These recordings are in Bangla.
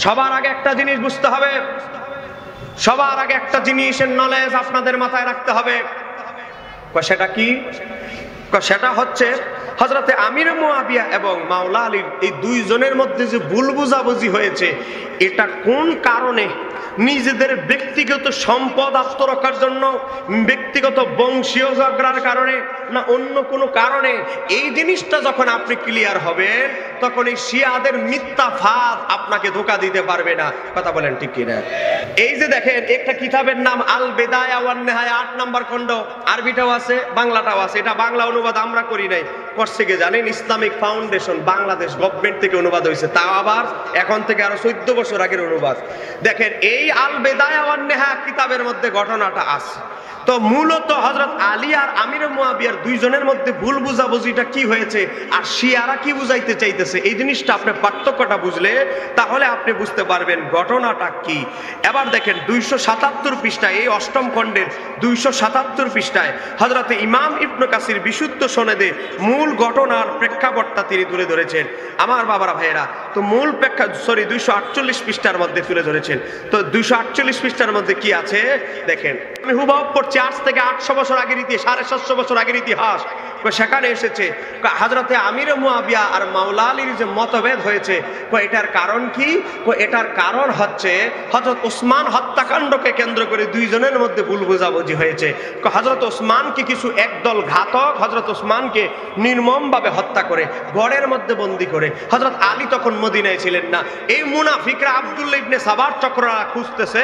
সবার আগে একটা জিনিস বুঝতে হবে, সবার আগে একটা জিনিসের নলেজ আপনাদের মাথায় রাখতে হবে। সেটা কি? সেটা হচ্ছে হযরতে আমির মুয়াবিয়া এবং মাওলা আলীর এই দুইজনের মধ্যে যে ভুল বুঝাবুঝি হয়েছে, এটা কোন কারণে? নিজেদের ব্যক্তিগত সম্পদ আত্মরক্ষার জন্য, ব্যক্তিগত বংশীয় ঝগড়ার কারণে, না অন্য কোনো কারণে? এই জিনিসটা যখন আপনি ক্লিয়ার হবেন, তখন এই শিয়াদের মিথ্যা ফাঁদ আপনাকে ধোঁকা দিতে পারবে না। কথা বলেন ঠিক কিনা? এই যে দেখেন, একটা কিতাবের নাম আল বিদায়া ওয়ান নিহায়া, 8 নম্বর খণ্ড, আরবিটাও আছে বাংলাটাও আছে। এটা বাংলা অনুবাদ আমরা করি নাই, করছে কে জানেন? ইসলামিক ফাউন্ডেশন বাংলাদেশ গভর্নমেন্ট থেকে অনুবাদ হয়েছে, তাও আবার এখন থেকে আরো 14 বছর আগের অনুবাদ। দেখেন, এই আল বিদায়া ওয়ান নিহায়া কিতাবের মধ্যে ঘটনাটা আছে। তো মূলত হযরত আলী আর আমির মুয়াবিয়ার দুইজনের মধ্যে ভুল বুঝাবুঝিটা কি হয়েছে, আর শিয়ারা কি বুঝাইতে চাইতেছে, এই জিনিসটা আপনি পার্থক্যটা বুঝলে তাহলে আপনি বুঝতে পারবেন ঘটনাটা কি। এবার দেখেন 277 পৃষ্ঠায়, এই 8ম খণ্ডের 277 পৃষ্ঠায় হযরতে ইমাম ইবনে কাসির বিশুদ্ধ সনদে মূল ঘটনার প্রেক্ষাপটটা তিনি তুলে ধরেছেন। আমার বাবারা ভাইয়েরা, তো মূল 248 পৃষ্ঠার মধ্যে তুলে ধরেছেন। তো 248 পৃষ্ঠার মধ্যে কি আছে দেখেন, আমি হুবহু পড়ছি, আজ থেকে 800 বছর আগের ইতিহাস, 750 বছর আগের ইতিহাস। সেখানে এসেছে হযরতে আমির মুয়াবিয়া আর মাওলা আলীর যে মতভেদ হয়েছে, এটার কারণ কি? এটার কারণ হচ্ছে হযরত ওসমান হত্যাকাণ্ডকে কেন্দ্র করে দুইজনের মধ্যে ভুল বোঝাবুঝি হয়েছে। হযরত ওসমানকে কিছু একদল ঘাতক হযরত ওসমানকে নির্মমভাবে হত্যা করে ঘরের মধ্যে বন্দী করে। হযরত আলী তখন মদিনায় ছিলেন না। এই মুনাফিকরা আব্দুল্লাহ ইবনে সাবার চক্ররা খুঁজতেছে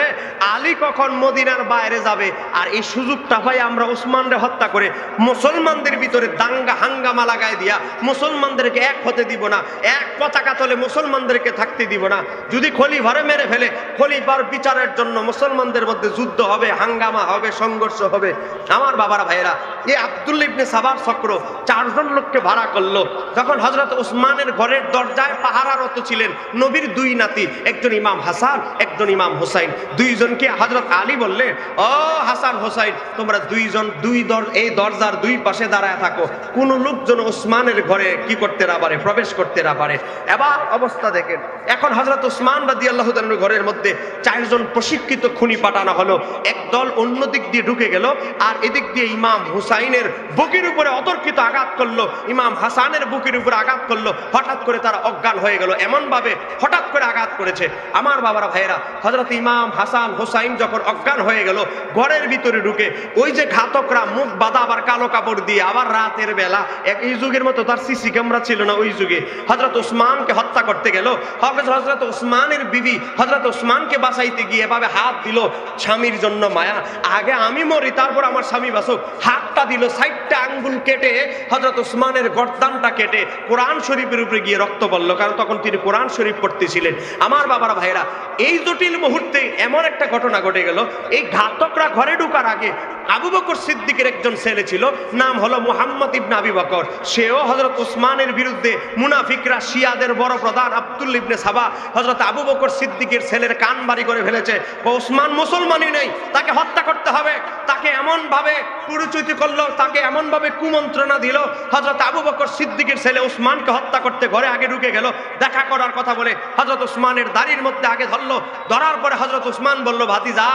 আলী কখন মদিনার বাইরে যাবে, আর এই সুযোগটা পাই আমরা ওসমানরে হত্যা করে মুসলমানদের ভিতরে দাঙ্গা হাঙ্গামা লাগাই দিয়া মুসলমানদেরকে এক হতে দিব না, এক পতাকা তলে মুসলমানদেরকে থাকতে দিব না। যদি খলিফারে মেরে ফেলে, খলিফার বিচারের জন্য মুসলমানদের মধ্যে যুদ্ধ হবে, হাঙ্গামা হবে, সংঘর্ষ হবে। আমার বাবারা ভাইয়েরা, এই আব্দুল্লাহ ইবনে সাবার চক্র 4 জন লোককে ভাড়া করলো। যখন হযরত ওসমানের ঘরের দরজায় পাহারারত ছিলেন নবীর 2 নাতি, একজন ইমাম হাসান, একজন ইমাম হোসাইন। দুইজনকে হযরত আলী বললেন, ও হাসান হোসাইন, তোমরা দুইজন এই দরজার 2 পাশে দাঁড়ায় থাকো, কোন লোকজন ওসমানের ঘরে কি করতে না পারে, প্রবেশ করতে না পারে। এবার অবস্থা দেখেন, এখন হযরত ওসমান রাদিয়াল্লাহু তাআলার ঘরের মধ্যে 4 জন প্রশিক্ষিত খুনি পাঠানো হলো। একদল অন্য দিক দিয়ে ঢুকে গেল, আর এদিক দিয়ে ইমাম হুসাইনের বুকের উপরে অতর্কিত আঘাত করলো, ইমাম হাসানের বুকের উপরে আঘাত করলো। হঠাৎ করে তারা অজ্ঞান হয়ে গেল, এমন ভাবে হঠাৎ করে আঘাত করেছে। আমার বাবারা ভাইয়েরা, হযরত ইমাম হাসান হোসাইন যখন অজ্ঞান হয়ে গেল, ঘরের ভিতরে ঢুকে ওই যে ঘাতকরা মুখ বাঁধা আবার কালো কাপড় দিয়ে, আবার রাতের বেলা, এই যুগের মতো তার সিসি ক্যামেরা ছিল না ওই যুগে, হযরত ওসমানকে হত্যা করতে গেল। হযরত ওসমানের বিবি হযরত ওসমানকে বাঁচাইতে গিয়ে এভাবে হাত দিল, স্বামীর জন্য মায়া, আগে আমি মরি তারপর আমার স্বামী বাঁচুক। হাতটা দিল, 4টা আঙ্গুল কেটে হযরত ওসমানের গর্দানটা কেটে কোরআন শরীফের উপরে গিয়ে রক্ত পড়ল, কারণ তখন তিনি কোরআন শরীফ পড়তেছিলেন। আমার বাবারা ভাইয়েরা, এই জটিল মুহূর্তে এমন একটা ঘটনা ঘটে গেল, এই ঘাতকরা ঘরে ঢোকার আগে আবু বকর সিদ্দিকের একজন ছেলে ছিল, নাম হলো মুহাম্মদ ইবনে আবি বকর। সেও হযরত ওসমানের বিরুদ্ধে মুনাফিকরা শিয়াদের বড় প্রধান আব্দুল্লাহ ইবনে সাবা হযরত আবু বকর সিদ্দিকের ছেলের কান বাড়ি করে ফেলেছে। ওসমান মুসলমানই নেই, তাকে হত্যা করতে হবে। তাকে এমন ভাবে পরিচিত করলো, তাকে এমন ভাবে কুমন্ত্রণা দিল, হযরত আবু বকর সিদ্দিকের ছেলে ওসমানকে হত্যা করতে ঘরে আগে ঢুকে গেল। দেখা করার কথা বলে হযরত ওসমানের দাড়ির মধ্যে আগে ধরলো। ধরার পরে হযরত ওসমান বলল, ভাতিজা,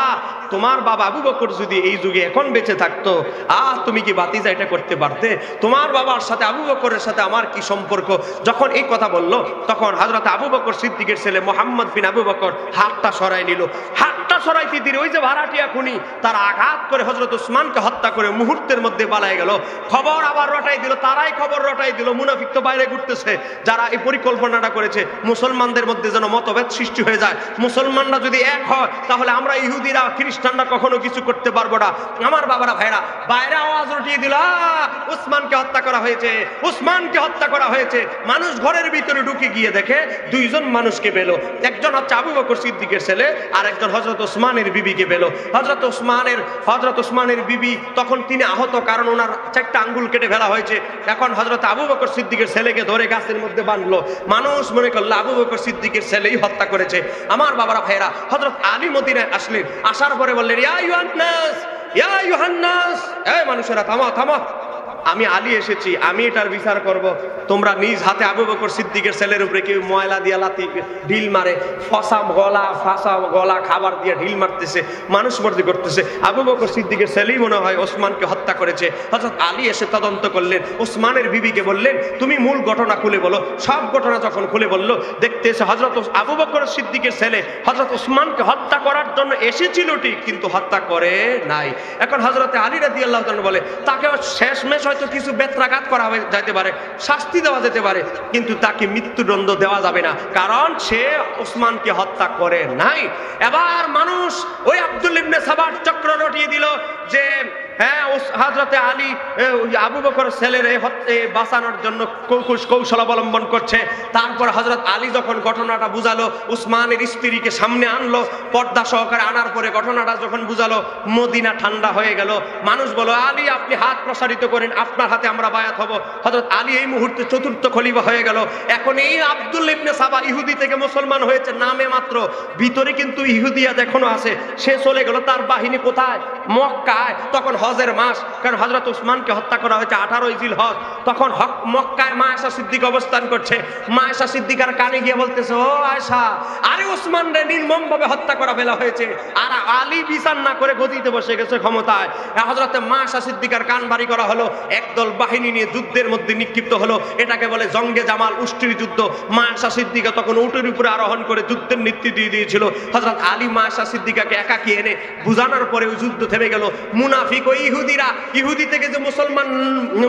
তোমার বাবা আবু বকর যদি এই যুগে এখন বেঁচে থাকতো, তুমি কি ভাতিজা এটা করতে পারতে? তোমার বাবার সাথে আবু বকরের সাথে আমার কি সম্পর্ক? যখন এই কথা বলল, তখন হযরত আবু বকর সিদ্দিকের ছেলে মুহাম্মদ বিন আবু বকর হাতটা সরাই নিল। হাতটা সরাইতে দিলে ওই যে ভাড়াটিয়া খুনি, তারা আঘাত করে হযরত ওসমানকে হত্যা করে মুহূর্তের মধ্যে পালায় গেল। খবর আবার রটাই দিল, তারাই খবর রটাই দিল, মুনাফিক তো বাইরে ঘুরতেছে, যারা এই পরিকল্পনাটা করেছে মুসলমানদের মধ্যে যেন মতভেদ সৃষ্টি হয়ে যায়। মুসলমানরা যদি এক হয়, তাহলে আমরা ইহুদিরা খ্রিস্টানরা কখনো কিছু করতে পারবো না। আমার বাবারা ভাইরা, বাইরে আওয়াজ রটিয়ে দিল, ওসমানকে হত্যা করা হয়েছে, ওসমানকে হত্যা করা হয়েছে। মানুষ ঘরের ভিতরে ঢুকে গিয়ে দেখে 2 জন মানুষকে পেল, একজন হচ্ছে আবু বকর সিদ্দিকের ছেলে, আর একজন হযরত ওসমানের বিবিকে পেল। হযরত ওসমানের বিবি তখন তিনি আহত, কারণ ওনার 4টা আঙ্গুল কেটে ফেলা হয়েছে। এখন হযরত আবু বকর সিদ্দিকের ছেলেকে ধরে গাছের মধ্যে বাঁধলো। মানুষ মনে করলো আবু বকর সিদ্দিকের ছেলেই হত্যা করেছে। আমার বাবারা ভাইরা, হযরত আলী মদিনায় আসলেন। আসার পরে বললেন, ইয়া ইউহান্নাস, ইয়া ইউহান্নাস, এই মানুষেরা থামো থামো। আমি আলী এসেছি, আমি এটার বিচার করব। তোমরা নিজ হাতে আবু বকর সিদ্দিকের ছেলের উপরে কেউ ময়লা দিয়া লাথি ঢিল মারে, ফাঁসা গলা খাবার দিয়ে ঢিল মারতেছে, মানুষ মর্জি করতেছে। আবু বকর সিদ্দিকের ছেলেই মনে হয় ওসমানকে হত্যা করেছে। হযরত আলী এসে তদন্ত করলেন, ওসমানের বিবিকে বললেন তুমি মূল ঘটনা খুলে বলো। সব ঘটনা যখন খুলে বলল, দেখতে এসে হযরত আবু বকর সিদ্দিকের ছেলে হযরত ওসমানকে হত্যা করার জন্য এসেছিল ঠিক, কিন্তু হত্যা করে নাই। এখন হযরত আলী রাদিয়াল্লাহু তাআলা বলে তাকে শেষমেশ হয়তো কিছু বেত্রাঘাত করা যেতে পারে, শাস্তি দেওয়া যেতে পারে, কিন্তু তাকে মৃত্যুদণ্ড দেওয়া যাবে না, কারণ সে ওসমানকে হত্যা করে নাই। এবার মানুষ ওই আব্দুল্লাহ ইবনে সাবার চক্র রটিয়ে দিল যে হ্যাঁ হযরতে আলী আবু বকর ছেলের বাঁচানোর জন্য কৌশল অবলম্বন করছে। তারপর হযরত আলী যখন ঘটনাটা বুঝালো, উসমানের স্ত্রীকে সামনে আনলো, পর্দা সহকারে আনার পরে ঘটনাটা যখন বুঝালো, মদিনা ঠান্ডা হয়ে গেল। মানুষ বলো আলী আপনি হাত প্রসারিত করেন, আপনার হাতে আমরা বায়াত হব। হযরত আলী এই মুহূর্তে চতুর্থ খলিফা হয়ে গেল। এখন এই আব্দুল্লাহ ইবনে সাবা ইহুদি থেকে মুসলমান হয়েছে নামে মাত্র, ভিতরে কিন্তু ইহুদিয়াত এখনো আছে। সে চলে গেল, তার বাহিনী কোথায়? মক্কায়। তখন হজের মাস, কারণ হযরত ওসমানকে হত্যা করা হয়েছে 18 জিলহজ। তখন মক্কায় মা আয়েশা সিদ্দিকা অবস্থান করছে। মা আয়েশা সিদ্দিকার কানে গিয়ে বলতেছে, ও আয়েশা, আরে ওসমান রে নির্মম ভাবে হত্যা করা ফেলা হয়েছে, আর আলী বিচার না করে গদিতে বসে গেছে ক্ষমতায়। হযরতে মা আয়েশা সিদ্দিকার কান ভারী করা হলো, একদল বাহিনী নিয়ে যুদ্ধের মধ্যে নিক্ষিপ্ত হলো। এটাকে বলে জঙ্গে জামাল, উষ্টির যুদ্ধ। মা আয়েশা সিদ্দিকা তখন উটের উপরে আরোহণ করে যুদ্ধের নেতৃত্ব দিয়ে দিয়েছিল। হযরত আলী মা আয়েশা সিদ্দিকাকে একাকি এনে বুঝানোর পরে ওই যুদ্ধ থেমে গেল। মুনাফিক ওই ইহুদিরা, ইহুদি থেকে যে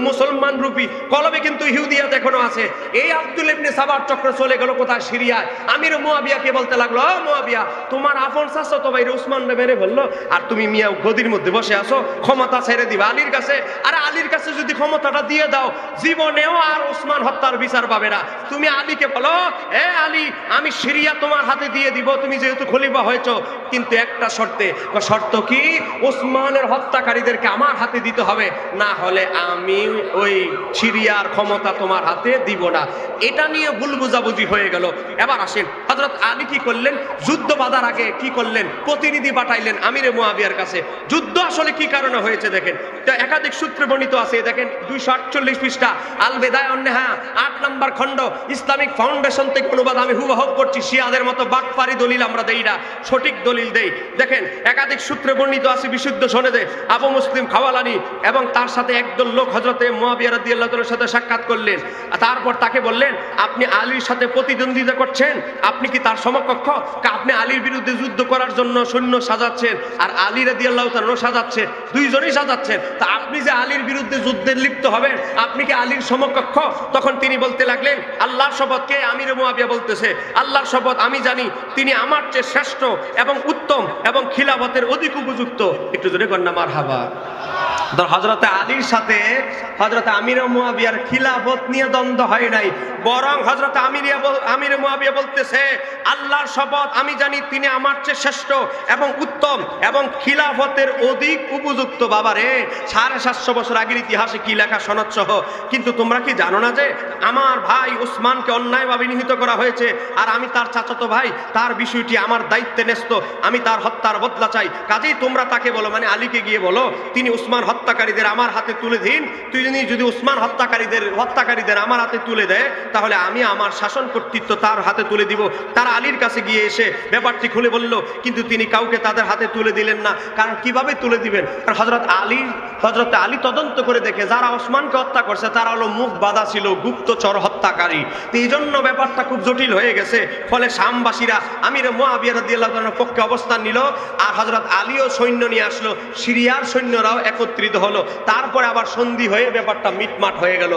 মুসলমান রূপী কলবে কিন্তু ইহুদিয়াত এখনো আছে। এই আব্দুল্লাহ ইবনে সাবার চক্র চলে গেল কোথায়? সিরিয়ায়। আমির মুয়াবিয়াকে বলতে লাগলো, ও মুয়াবিয়া, তোমার আপন চাচা তো ভাই ওসমান মেরে ফেললো, আর তুমি মিয়া গদির মধ্যে বসে আসো, ক্ষমতা ছেড়ে দিবা আলীর কাছে। আরে আলীর কাছে যদি ক্ষমতাটা দিয়ে দাও, জীবনেও আর ওসমান হত্যার বিচার পাবে না। তুমি আলীকে বলো, এ আলী, আমি সিরিয়া তোমার হাতে দিয়ে দিব, তুমি যেহেতু খলিফা হয়েছো, কিন্তু একটা শর্তে। শর্ত কি? ওসমানের হত্যাকারীদেরকে আমার হাতে দিতে হবে, না হলে আমি ওই সিরিয়ার ক্ষমতা তোমার হাতে দিব না। এটা নিয়ে ভুল বুঝাবুঝি হয়ে গেল। এবার আসেন হযরত আলী কি করলেন? যুদ্ধ বাঁধার আগে কি করলেন? প্রতিনিধি পাঠাইলেন আমিরে মুয়াবিয়ার কাছে। যুদ্ধ আসলে কি কারণে হয়েছে দেখেন, তো একাধিক সূত্রে বর্ণিত আছে। দেখেন 248 পৃষ্ঠা আল বেদায়া ওয়ান নেহা 8 নম্বর খণ্ড, ইসলামিক ফাউন্ডেশন থেকে অনুবাদ আমি হুবহু করছি। শিয়াদের মতো বাটপারি দলিল আমরা দেই না, সঠিক দলিল দেই। দেখেন একাধিক সূত্রে বর্ণিত আছে বিশুদ্ধ সনদে, আবু মুসলিম খাওয়ালানি এবং তার সাথে একদল লোক হযরতে মুয়াবিয়া রাদিয়াল্লাহু তাআলার সাথে সাক্ষাৎ করলেন। তারপর তাকে বললেন, আপনি আলীর সাথে প্রতিদ্বন্দ্বিতা করছেন, আপনি কি তার সমকক্ষ? আপনি আলীর বিরুদ্ধে যুদ্ধ করার জন্য সৈন্য সাজাচ্ছেন, আর আলী রাদিয়াল্লাহু তাআলাও সাজাচ্ছে, দুইজনেই সাজাচ্ছেন। তা আপনি যে আলীর বিরুদ্ধে যুদ্ধে লিপ্ত হবেন, আপনি কি আলীর সমকক্ষ? তখন তিনি বলতে লাগলেন, আল্লাহর শপথ। কে? আমির মুয়াবিয়া বলতেছে, আল্লাহর শপথ, আমি জানি তিনি আমার চেয়ে শ্রেষ্ঠ এবং উত্তম এবং খিলাফতের অধিক উপযুক্ত। একটু জোরে কন্যা মারহাবা। হযরতে আলীর সাথে হযরতে আমির মুয়াবিয়ার খিলাফত নিয়ে দ্বন্দ্ব হয় নাই, বরং হযরতে আমির মুয়াবিয়া বলতেছে, আল্লাহর শপথ, আমি জানি তিনি আমার চেয়ে শ্রেষ্ঠ এবং উত্তম এবং খিলাফতের অধিক উপযুক্ত। বাবারে, 750 বছর আগের ইতিহাসে কি লেখা সনদ সহ। কিন্তু তোমরা কি জানো না যে আমার ভাই ওসমানকে অন্যায়ভাবে নিহত করা হয়েছে, আর আমি তার চাচাতো ভাই, তার বিষয়টি আমার দায়িত্বে ন্যস্ত, আমি তার হত্যার বদলা চাই। কাজেই তোমরা তাকে বলো, মানে আলীকে গিয়ে বলো, তিনি ওসমান হত্যাকারীদের আমার হাতে তুলে দিন। তুই যদি ওসমান হত্যাকারীদের আমার হাতে তুলে দেয়, তাহলে আমি আমার শাসন কর্তৃত্ব তার হাতে তুলে দিব। তারা আলীর কাছে গিয়ে এসে ব্যাপারটি খুলে বলল, কিন্তু তিনি কাউকে তাদের হাতে তুলে দিলেন না। কারণ কিভাবে তুলে দিবেন? কারণ হযরত আলী তদন্ত করে দেখে যারা ওসমানকে হত্যা করছে তারা হলো মুখ বাঁধা ছিল, গুপ্তচর হত্যাকারী। এই জন্য ব্যাপারটা খুব জটিল হয়ে গেছে। ফলে শামবাসীরা আমির মুয়াবিয়া রাদিয়াল্লাহু তাআলার পক্ষে অবস্থান নিল, আর হযরত আলীও সৈন্য নিয়ে আসলো, সিরিয়ার সৈন্যরাও একত্রিত হলো। তারপরে আবার সন্ধি হয়ে ব্যাপারটা মিটমাট হয়ে গেল।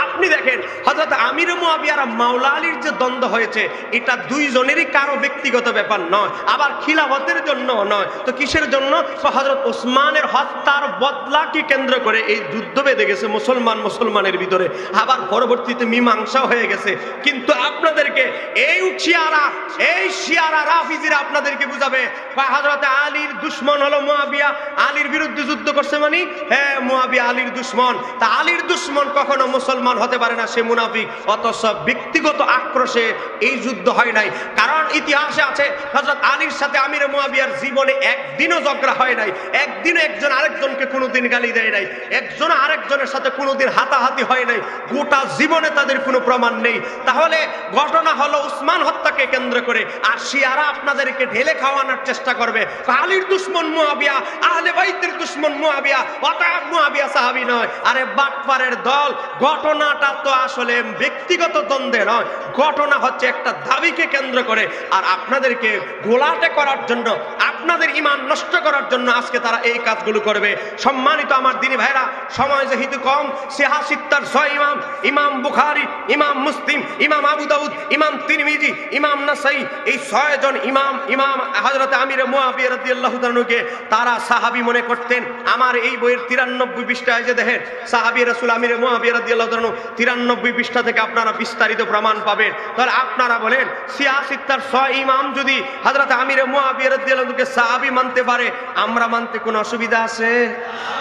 আপনি দেখেন হযরত আমির মুয়াবিয়া আর মাওলা আলীর যে দ্বন্দ্ব হয়েছে, এটা দুইজনেরই কারো ব্যক্তিগত ব্যাপার নয়, আবার খিলাফতের জন্য নয়। তো কিসের জন্য? হযরত ওসমানের হত্যার বদলাকে কেন্দ্র করে এই যুদ্ধ বেঁধে গেছে মুসলমানের ভিতরে, আবার পরবর্তীতে মীমাংসা হয়ে গেছে। কিন্তু আপনাদেরকে এই শিয়ারা রাফিজিরা আপনাদেরকে বুঝাবে হযরত আলীর দুশমন হলো মুয়াবিয়া, আলীর বিরুদ্ধে যুদ্ধ করছে মানে হ্যাঁ মুয়াবিয়া আলীর দুশমন, তা আলীর দুশমন কখনো মুসলমান হতে পারে না, সে মুনাফিক। অথচ ব্যক্তিগত আক্রোশে এই যুদ্ধ হয় নাই, কারণ ইতিহাসে আছে হযরত আলীর সাথে আমির মুয়াবিয়ার জীবনে একদিনও ঝগড়া হয় নাই, একদিনও একজন আরেকজনকে কোনোদিন গালি দেয় নাই, একজন আরেকজনের সাথে কোনোদিন হাতাহাতি হয় নাই, গোটা জীবনে তাদের কোনো প্রমাণ নেই। তাহলে ঘটনা হলো উসমান হত্যাকে কেন্দ্র করে, আর শিয়ারা আপনাদেরকে ঢেলে খাওয়ানোর চেষ্টা করবে আলীর দুশমন মুয়াবিয়া, আহলে বাইতের দুশমন মুয়াবিয়া, অতএব মুয়াবিয়া সাহাবী নয়। আরে বাটপারের দল, ঘটনাটা তো আসলে ব্যক্তিগত দ্বন্দ্বে নয়, ঘটনা হচ্ছে একটা দাবিকে কেন্দ্র করে, আর আপনাদেরকে গোলাটে করার জন্য, আপনাদের ঈমান নষ্ট করার জন্য আজকে তারা এই কাজগুলো করবে। সম্মানিত আমার দিনী ভাইরা, সময় যেহেতু কম, সিহাসিত্তার 6 ইমাম, ইমাম বুখারী, ইমাম মুসলিম, ইমাম আবু দাউদ, ইমাম তিরমিজি, ইমাম নাসাই, এই 6 জন ইমাম হযরত আমির মুয়াবিয়া রাদিয়াল্লাহু তাআলাকে তারা সাহাবী মনে করতেন। আমার এই বইয়ের 93 পৃষ্ঠায় যে দেখেন সাহাবী রাসূল আমির মুয়াবিয়া রাদিয়াল্লাহু তাআলা, 93 পৃষ্ঠা থেকে আপনারা বিস্তারিত প্রমাণ পাবেন। তাহলে আপনারা বলেন সিয়াসিত্তার 6 ইমাম যদি হযরত আমির মুয়াবিয়া রাদিয়াল্লাহু তাআলাকে সাহাবী মানতে পারে, আমরা মানতে কোনো অসুবিধা আছে?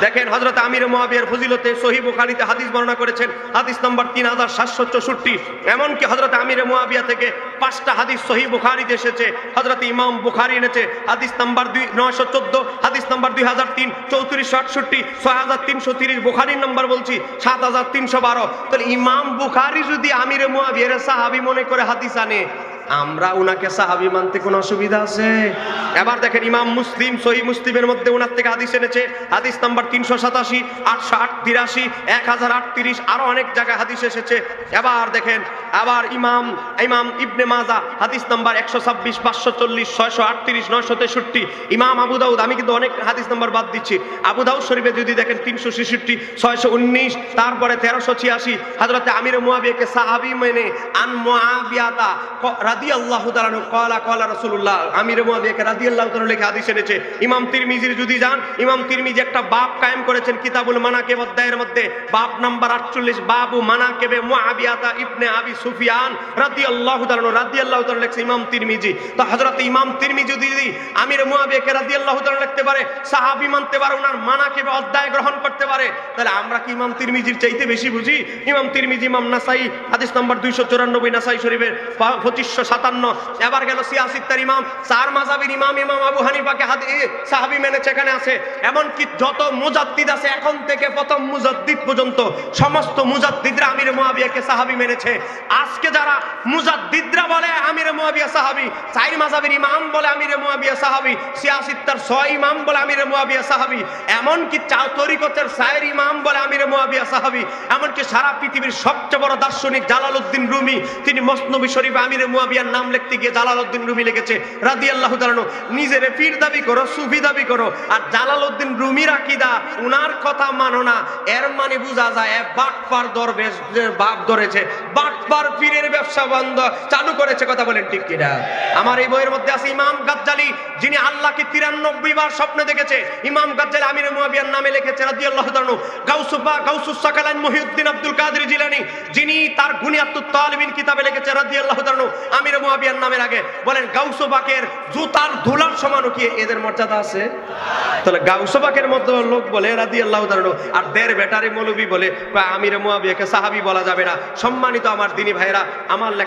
দেখেন হযরত আমির মুয়াবিয়ার ফজিলতে সহিহ বুখারীতে হাদিস বর্ণনা করেছেন, হাদিস নাম্বার 3764। এমনকি হযরত আমির মুয়াবিয়া থেকে 5টা হাদিস সহিহ বুখারীতে এসেছে, হযরত ইমাম বুখারী এনেছে হাদিস নাম্বার 914, হাদিস নাম্বার 2003, 3468, 6330, বুখারীর নাম্বার বলছি 7312। তাহলে ইমাম বুখারী যদি আমির মুয়াবিয়ার সাহাবী মনে করে হাদিস আনে, আমরা উনাকে সাহাবী মানতে কোনো অসুবিধা আছে? এবার দেখেন ইমাম মুসলিম সহিহ মুসলিমের মধ্যে উনার থেকে হাদিস এনেছে, হাদিস নাম্বার 387, 883, 1038, আরো অনেক জায়গায় হাদিস এসেছে। এবার দেখেন, আবার ইমাম ইবনে মাজাহ হাদিস নাম্বার 126, 540, 638, 963, ইমাম আবু দাউদ, আমি কিন্তু অনেক হাদিস নাম্বার বাদ দিচ্ছি, আবু দাউদ শরীফে যদি দেখেন 366, 619, তারপরে 1386, হযরত আমির মুয়াবিয়াকে সাহাবী মেনে আন মুআবিয়াতা রাদিয়াল্লাহু তাআলা ক্বালা রাসূলুল্লাহ, আমির মুয়াবিয়াকে রাদিয়াল্লাহু তাআলা লেখা হাদিস এনেছে। ইমাম তিরমিজির যদি যান, ইমাম তিরমিজি একটা বাব কায়েম করেছেন কিতাবুল মানাকিব অধ্যায়ের মধ্যে, বাব নাম্বার 48, বাবু মানাকিবে মুআবিয়াতা ইবনে আবি সুফিয়ান রাদিয়াল্লাহু তাআলা লেখছে ইমাম তিরমিজি। তো হযরত ইমাম তিরমিজি যদি আমির মুয়াবিয়াকে রাদিয়াল্লাহু তাআলা লিখতে পারে, সাহাবী মানতে পারে, ওনার মানাকিবে অধ্যায় গ্রহণ করতে পারে, তাহলে আমরা কি ইমাম তিরমিজির চাইতে বেশি বুঝি? ইমাম তিরমিজি, ইমাম নাসাই হাদিস নাম্বার 294, নাসাই শরীফের 2557। এবার গেল সিয়াসিত্তার ইমাম, 4 মাযহাবের ইমাম আবু হানিফাকে সাহাবী মেনেছে, এখানে আছে। এমনকি যত মুজাদ্দিদ আছে এখন থেকে প্রথম মুজাদ্দিদ পর্যন্ত সমস্ত মুজাদ্দিদরা আমির মুয়াবিয়াকে সাহাবী মেনেছে। আজকে যারা মুজাদ্দিদরা বলে আমির মুয়াবিয়া সাহাবী, 4 মাযহাবের ইমাম বলে আমির মুয়াবিয়া সাহাবী, সিয়াসিত্তার 6 ইমাম বলে আমির মুয়াবিয়া সাহাবী, এমনকি তরিকতের 4 ইমাম বলে আমির মুয়াবিয়া সাহাবী, এমনকি সারা পৃথিবীর সবচেয়ে বড় দার্শনিক জালালউদ্দিন রুমি, তিনি মসনবী শরীফে আমির মুয়াবিয়ার নাম লিখতে গিয়ে জালালউদ্দিন রুমি লিখেছে রাদিয়াল্লাহু তাআলা, নিজেরে পীর দাবি করো, সুফি দাবি করো, আর জালালউদ্দিন রুমির আকীদা উনার কথা মানো না, এর মানে বোঝা যায় বাটপার দরবেশ বাপ ধরেছে, বাটপার পীরের ব্যবসা বন্ধ চালু করেছে। কথা বলেন ঠিক কিনা? আমার এই বইয়ের মধ্যে আছে ইমাম গাজ্জালি, যিনি আল্লাহকে 93 বার স্বপ্নে দেখেছে, ইমাম গাজ্জালি আমির মুয়াবিয়ার নামে লিখেছে রাদিয়াল্লাহু তাআলা। গাউসুস সাকালাইন মুহিউদ্দিন আব্দুল কাদের জিলানী, যিনি তার গুনিয়াতুত তালিবিন কিতাবে লিখেছে রাদিয়াল্লাহু তাআলা আমির মুয়াবিয়ার নামের আগে। বলেন গাউস পাকের জুতার ধুলার সমানও কি এদের মর্যাদা আছে? তাহলে গাউস পাকের মতো লোক বলে রাদিয়াল্লাহু তাআলা, আর দের বেটারি মৌলবী বলে আমির মুয়াবিয়াকে সাহাবী বলা যাবে না। সম্মানিত আমার দিনী ভাইরা, আমার